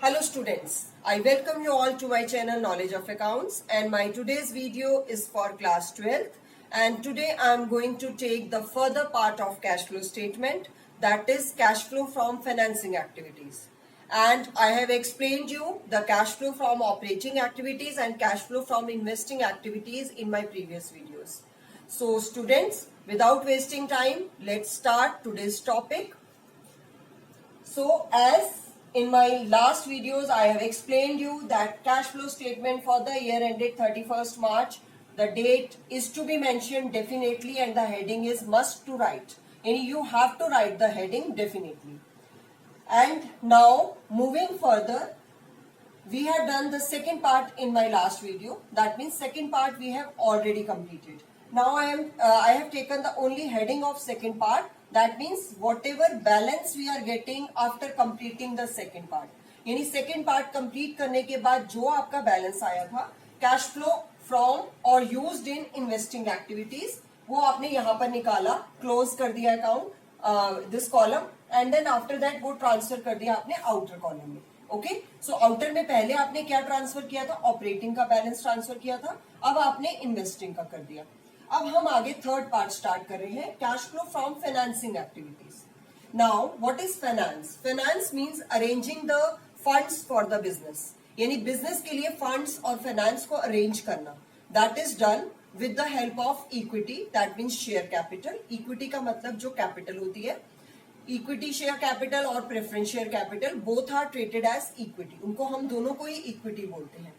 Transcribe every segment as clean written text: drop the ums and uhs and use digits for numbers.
Hello students, I welcome you all to my channel Knowledge of Accounts, and my today's video is for class 12th, and today I am going to take the further part of cash flow statement, that is cash flow from financing activities. And I have explained you the cash flow from operating activities and cash flow from investing activities in my previous videos. So students, without wasting time, let's start today's topic. So as in my last videos, I have explained you that cash flow statement for the year ended 31st March, the date is to be mentioned definitely and the heading is must to write. And you have to write the heading definitely. And now moving further, we have done the second part in my last video. That means second part we have already completed. Now I have taken the only heading of second part. That means whatever balance we are getting after completing the second part. यानी second part complete करने के बाद जो आपका balance आया था cash flow from or used in investing activities, वो आपने यहाँ पर निकाला, close कर दिया account this column, and then after that वो transfer कर दिया आपने outer column में. ओके, सो आउटर में पहले आपने क्या ट्रांसफर किया था? ऑपरेटिंग का बैलेंस ट्रांसफर किया था. अब आपने इन्वेस्टिंग का कर दिया. अब हम आगे थर्ड पार्ट स्टार्ट कर रहे हैं, cash flow from financing activities. Now what is finance? Finance means arranging the funds for the business, यानी बिजनेस के लिए फंड्स और फाइनेंस को अरेंज करना. That is done with the help of equity, that means share capital. Equity का मतलब जो capital होती है, इक्विटी शेयर कैपिटल और preference share capital both are treated as equity. उनको हम दोनों को ही इक्विटी बोलते हैं.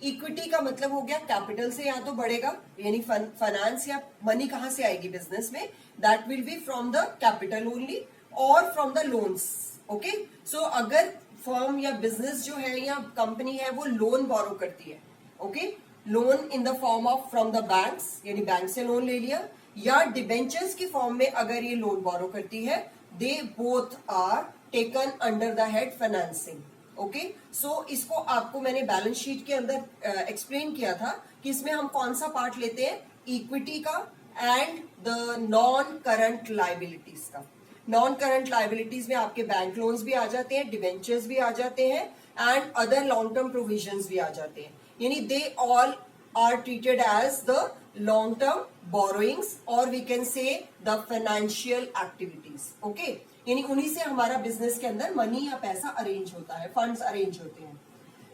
इक्विटी का मतलब हो गया कैपिटल से या तो बढ़ेगा, यानी फाइनेंस या मनी कहां से आएगी बिजनेस में, that will B from the capital only और from the loans. Okay, so अगर फर्म या बिजनेस जो है या कंपनी है वो लोन बोरो करती है, okay, loan in the form of from the banks, यानी बैंक से लोन ले लिया, या डिबेंचर्स की फॉर्म में अगर ये लोन बोरो करती है, they both are taken under the head financing. Okay, so इसको आपको मैंने बैलेंस शीट के अंदर एक्सप्लेन किया था कि इसमें हम कौन सा पार्ट लेते हैं, इक्विटी का and the non current liabilities का. नॉन करंट लाइबिलिटीज में आपके बैंक लोन्स भी आ जाते हैं, डिवेंचर्स भी आ जाते हैं and other long term provisions भी आ जाते हैं. यानी they all are treated as the long term borrowings or we can say the financial activities. Okay, यानी उन्हीं से हमारा बिजनेस के अंदर मनी या पैसा अरेंज होता है, फंड्स अरेंज होते हैं.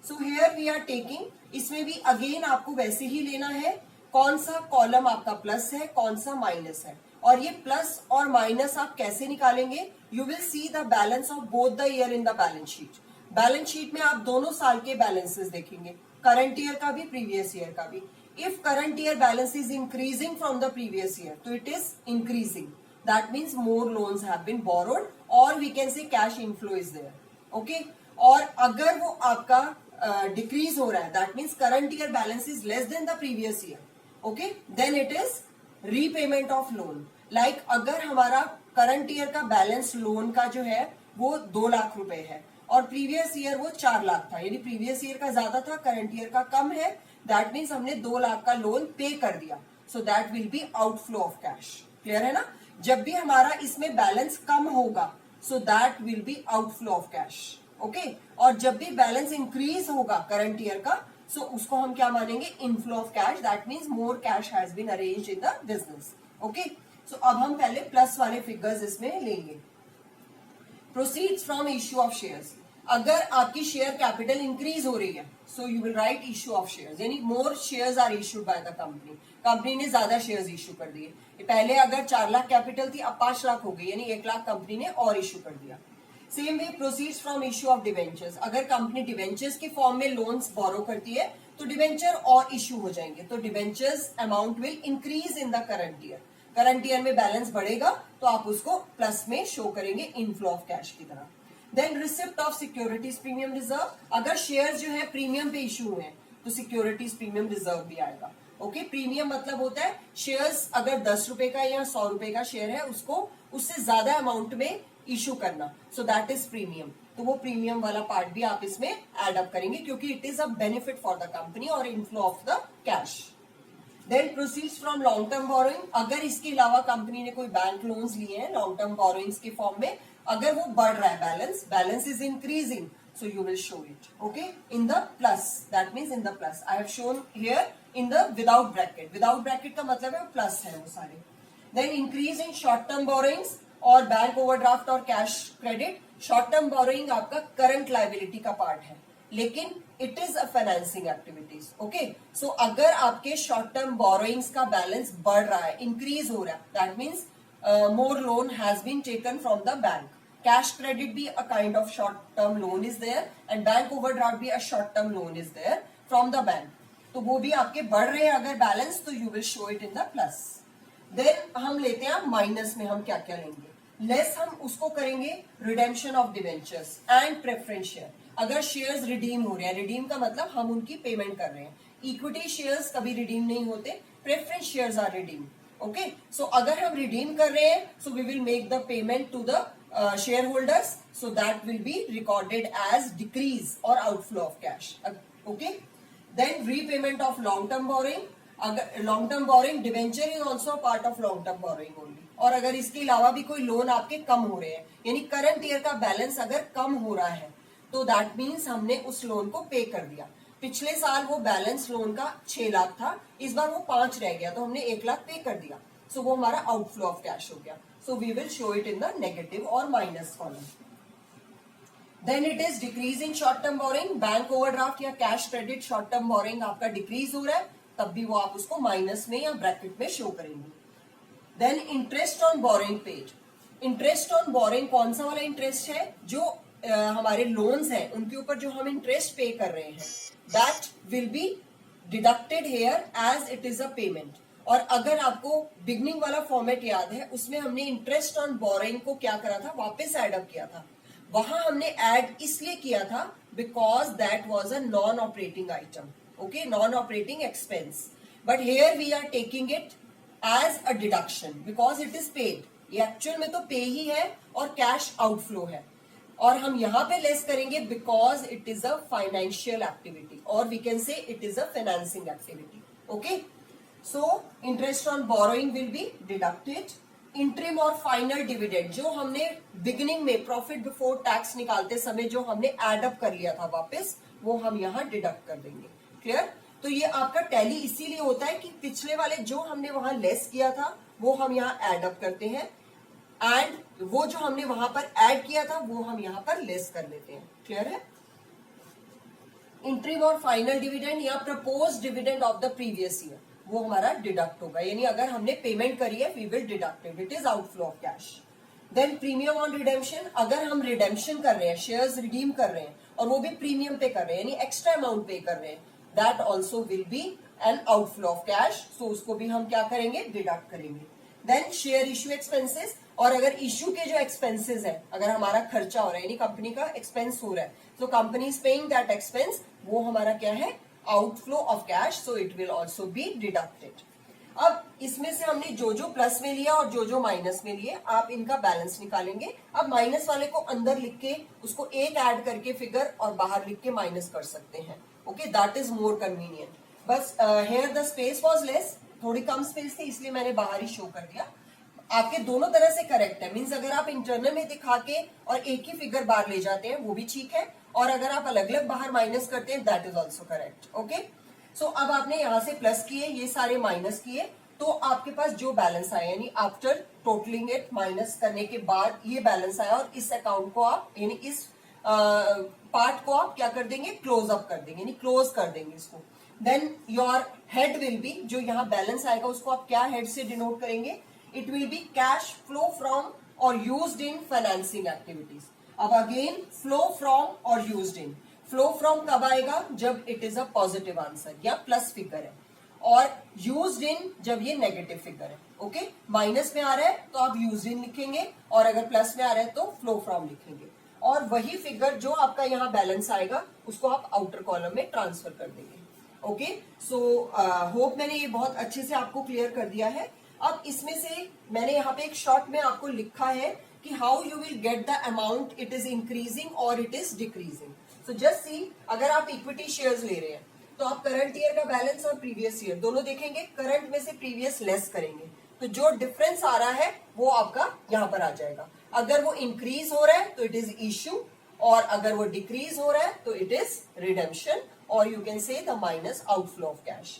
So here we are taking, इसमें भी अगेन आपको वैसे ही लेना है, कौन सा कॉलम आपका प्लस है, कौन सा माइनस है, और ये प्लस और माइनस आप कैसे निकालेंगे? You will see the balance of both the year in the balance sheet. Balance sheet में आप दोनों साल के बैलेंसेस देखेंगे, करंट ईयर का भी, प्रीवियस ईयर का भी. If current year balance is increasing from the previous year, तो it is increasing, that means more loans have been borrowed और we can say cash inflow is there. Okay, और अगर वो आपका डिक्रीज हो रहा है, that means current year balance is less than the previous year, okay, then it is repayment of loan. Like अगर हमारा करंट ईयर का बैलेंस लोन का जो है वो 2 लाख रुपए है और प्रीवियस ईयर वो 4 लाख था, यानी प्रीवियस ईयर का ज्यादा था, करंट ईयर का कम है, दैट मीन्स हमने 2 लाख का लोन पे कर दिया, so that will be outflow of cash. Clear है ना? जब भी हमारा इसमें बैलेंस कम होगा, so that will be outflow of cash. Okay, और जब भी बैलेंस इंक्रीज होगा करंट ईयर का, सो उसको हम क्या मानेंगे? Inflow of cash. That means more cash has been arranged in the business. Okay, so अब हम पहले प्लस वाले फिगर्स इसमें लेंगे. Proceeds from issue of shares. अगर आपकी शेयर कैपिटल इंक्रीज हो रही है, so you will write issue of shares, यानी more shares are issued by the company. Company ने ज्यादा शेयर्स इश्यू कर दिए. पहले अगर 4 लाख कैपिटल थी, अब 5 लाख हो गई, यानी 1 लाख कंपनी ने और इश्यू कर दिया. Same way proceeds from issue of debentures. अगर कंपनी डिवेंचर्स की फॉर्म में लोन्स बोरो करती है, तो डिवेंचर और इश्यू हो जाएंगे, तो debentures amount will increase in the current year. Current year में बैलेंस बढ़ेगा तो आप उसको प्लस में शो करेंगे इनफ्लो ऑफ कैश की तरह. Then receipt of securities premium reserve. अगर शेयर जो है प्रीमियम पे इशू हुए हैं, तो सिक्योरिटीज प्रीमियम रिजर्व भी आएगा. ओके, प्रीमियम मतलब होता है शेयर्स अगर 10 रुपए का या 100 रुपए का शेयर है, उसको उससे ज्यादा अमाउंट में इशू करना, सो दैट इज प्रीमियम. तो वो प्रीमियम वाला पार्ट भी आप इसमें एड अप करेंगे, क्योंकि it is a benefit for the company और inflow of the cash. Then proceeds from long term borrowing. अगर इसके अलावा कंपनी ने कोई बैंक लोन्स लिए हैं लॉन्ग टर्म बोरोइंग्स के फॉर्म में, अगर वो बढ़ रहा है balance is increasing, so you will show it, okay, in the plus. That means in the plus. I have shown here in the without bracket. Without bracket का मतलब है plus है वो सारे. Then increase in short term borrowings और bank overdraft और cash credit. Short term borrowing आपका current liability का पार्ट है, लेकिन it is a financing activities. Okay, so अगर आपके शॉर्ट टर्म बोरोइंग्स का बैलेंस बढ़ रहा है, इंक्रीज हो रहा है, that means more loan has been taken from the bank. Cash credit be a kind of short term loan is there and bank overdraft be a short term loan is there from the bank. तो वो भी आपके बढ़ रहे हैं अगर balance, तो you will show it in the plus. Then हम लेते हैं माइनस में. हम क्या क्या लेंगे? लेस हम उसको करेंगे redemption of debentures and preference share. अगर शेयर्स रिडीम हो रहे हैं, रिडीम का मतलब हम उनकी पेमेंट कर रहे हैं. इक्विटी शेयर्स कभी रिडीम नहीं होते, preference shares are redeem. Okay, so अगर हम रिडीम कर रहे हैं, so we will make the payment to the share holders, so that will be recorded as decrease और outflow of cash. Okay, then repayment of long term borrowing. अगर long term borrowing, debenture is also part of long term borrowing only. और अगर इसके अलावा भी कोई loan आपके कम हो रहे हैं, यानी करंट ईयर का बैलेंस अगर कम हो रहा है, तो दैट मीन्स हमने उस लोन को पे कर दिया. पिछले साल वो बैलेंस लोन का 6 लाख था, इस बार वो 5 रह गया, तो हमने 1 लाख पे कर दिया. सो वो हमारा आउटफ्लो ऑफ कैश हो गया. So we will show it in the negative और minus column. Then it is decrease in short term borrowing. Bank overdraft या cash credit short term borrowing आपका डिक्रीज हो रहा है, तब भी वो आप उसको माइनस में या ब्रैकेट में शो करेंगे. Then interest on borrowing paid. Interest on borrowing कौन सा वाला इंटरेस्ट है? जो हमारे लोन्स हैं उनके ऊपर जो हम इंटरेस्ट पे कर रहे हैं, that will be deducted here as it is a payment. और अगर आपको बिगनिंग वाला फॉर्मेट याद है, उसमें हमने इंटरेस्ट ऑन बोरोइंग को क्या करा था, वापस एड अप किया था. वहां हमने ऐड इसलिए किया था because that was a non operating item. Okay, non operating expense. But here we are taking it as a deduction because it is paid. ये एक्चुअल में तो पे ही है और कैश आउटफ्लो है, और हम यहां पे लेस करेंगे because it is a financial activity, और we can say it is a financing activity. Okay, so interest on borrowing will be deducted. Interim और फाइनल डिविडेंड, जो हमने बिगिनिंग में प्रॉफिट बिफोर टैक्स निकालते समय जो हमने एड अप कर लिया था वापस, वो हम यहाँ डिडक्ट कर देंगे. क्लियर? तो ये आपका टैली इसीलिए होता है कि पिछले वाले जो हमने वहां लेस किया था वो हम यहाँ एड अप करते हैं, एंड वो जो हमने वहां पर ऐड किया था वो हम यहाँ पर लेस कर लेते हैं. क्लियर है? इंटरिम और फाइनल डिविडेंड या propose dividend of the previous year, वो हमारा डिडक्ट होगा. यानी अगर हमने पेमेंट करी है, we will deduct it, it is outflow of cash. Then premium on redemption. अगर हम रिडेम्पशन कर रहे हैं, शेयर्स रिडीम कर रहे हैं और वो भी प्रीमियम पे कर रहे हैं, यानी एक्स्ट्रा अमाउंट पे कर रहे हैं, that also will be an outflow of cash. So उसको भी हम क्या करेंगे, डिडक्ट करेंगे. Then share issue expenses. और अगर इश्यू के जो एक्सपेंसेस है, अगर हमारा खर्चा हो रहा है, यानी कंपनी का एक्सपेंस हो रहा है, तो company is paying that expense, वो हमारा क्या है, outflow of cash. So it will also be deducted. अब इसमें से हमने जो जो प्लस में लिया और जो जो माइनस में लिए, आप इनका बैलेंस निकालेंगे. अब माइनस वाले को अंदर लिख के उसको एक ऐड करके फिगर और बाहर लिख के माइनस कर सकते हैं. Okay, that is more convenient. बस here the space was less, थोड़ी कम स्पेस थी इसलिए मैंने बाहर ही शो कर दिया. आपके दोनों तरह से करेक्ट है. मींस अगर आप इंटरनल में दिखा के और एक ही फिगर बाहर ले जाते हैं वो भी ठीक है, और अगर आप अलग अलग बाहर माइनस करते हैं that is also correct. Okay, so अब आपने यहां से प्लस किए, ये सारे माइनस किए, तो आपके पास जो बैलेंस आया, यानी आफ्टर टोटलिंग इट, माइनस करने के बाद ये बैलेंस आया, और इस अकाउंट को आप, यानी इस पार्ट को आप क्या कर देंगे, क्लोज अप कर देंगे, यानी क्लोज कर देंगे इसको. Then your head will be, जो यहाँ बैलेंस आएगा उसको आप क्या हेड से डिनोट करेंगे, it will be cash flow from और यूज्ड इन फाइनेंसिंग एक्टिविटीज. अब अगेन फ्लो फ्रॉम और यूज्ड इन. फ्लो फ्रॉम कब आएगा, जब it is a positive answer या प्लस फिगर है, और यूज्ड इन जब ये नेगेटिव फिगर है. ओके, माइनस में आ रहा है तो आप यूज्ड इन लिखेंगे, और अगर प्लस में आ रहा है तो फ्लो फ्रॉम लिखेंगे, और वही फिगर जो आपका यहाँ बैलेंस आएगा उसको आप आउटर कॉलम में ट्रांसफर कर देंगे. ओके, सो होप मैंने ये बहुत अच्छे से आपको क्लियर कर दिया है. अब इसमें से मैंने यहाँ पे एक शॉर्ट में आपको लिखा है कि how you will get the amount, it is increasing और it is decreasing. So just see, अगर आप इक्विटी शेयर्स ले रहे हैं तो आप करंट ईयर का बैलेंस और प्रीवियस ईयर दोनों देखेंगे, करंट में से प्रीवियस लेस करेंगे, तो जो डिफरेंस आ रहा है वो आपका यहाँ पर आ जाएगा. अगर वो इंक्रीज हो रहा है तो इट इज इश्यू, और अगर वो डिक्रीज हो रहा है तो इट इज रिडेम्पशन और you can say the minus outflow of cash.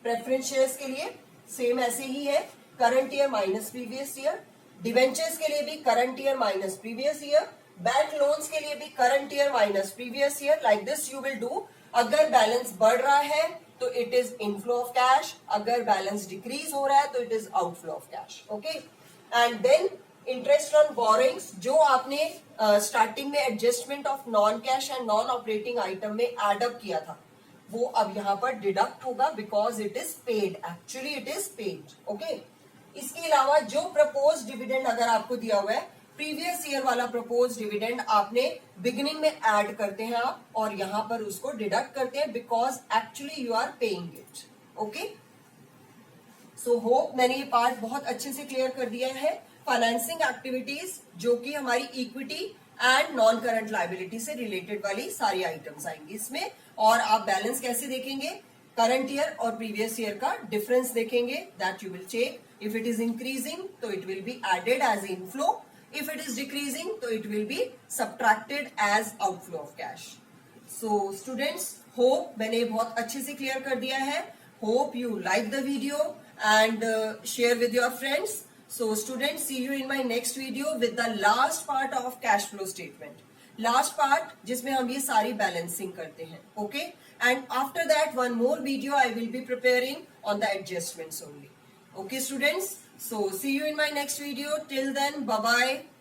Preference shares के लिए सेम ऐसे ही है, current year minus previous year. Debentures के लिए भी current year minus previous year. Bank loans के लिए भी current year minus previous year. Like this you will do. अगर बैलेंस बढ़ रहा है तो it is inflow of cash, अगर बैलेंस डिक्रीज हो रहा है तो it is outflow of cash. Okay, and then interest on borrowings, जो आपने स्टार्टिंग में adjustment of non cash and non operating item में एडअप किया था, वो अब यहां पर डिडक्ट होगा because it is paid, actually it is paid. Okay, इसके अलावा जो प्रपोज डिविडेंड अगर आपको दिया हुआ है, प्रीवियस ईयर वाला प्रपोज डिविडेंड आपने बिगिनिंग में ऐड करते हैं आप और यहां पर उसको डिडक्ट करते हैं because actually you are paying it. Okay, so hope मैंने ये पार्ट बहुत अच्छे से क्लियर कर दिया है। फाइनेंसिंग एक्टिविटीज जो कि हमारी equity and non current liability से रिलेटेड वाली सारी आइटम्स आएंगी इसमें, और आप बैलेंस कैसे देखेंगे, करंट ईयर और प्रीवियस ईयर का डिफरेंस देखेंगे, that you will check. If it is increasing तो it will be added as inflow, if it is decreasing तो it will be subtracted as outflow of cash. So students, hope मैंने बहुत अच्छे से clear कर दिया है। Hope you like the video and share with your friends. So students, see you in my next video with the last part of cash flow statement. Last part जिसमें हम ये सारी balancing करते हैं। Okay, and after that one more video I will be preparing on the adjustments only. Okay students, so see you in my next video. Till then, bye bye.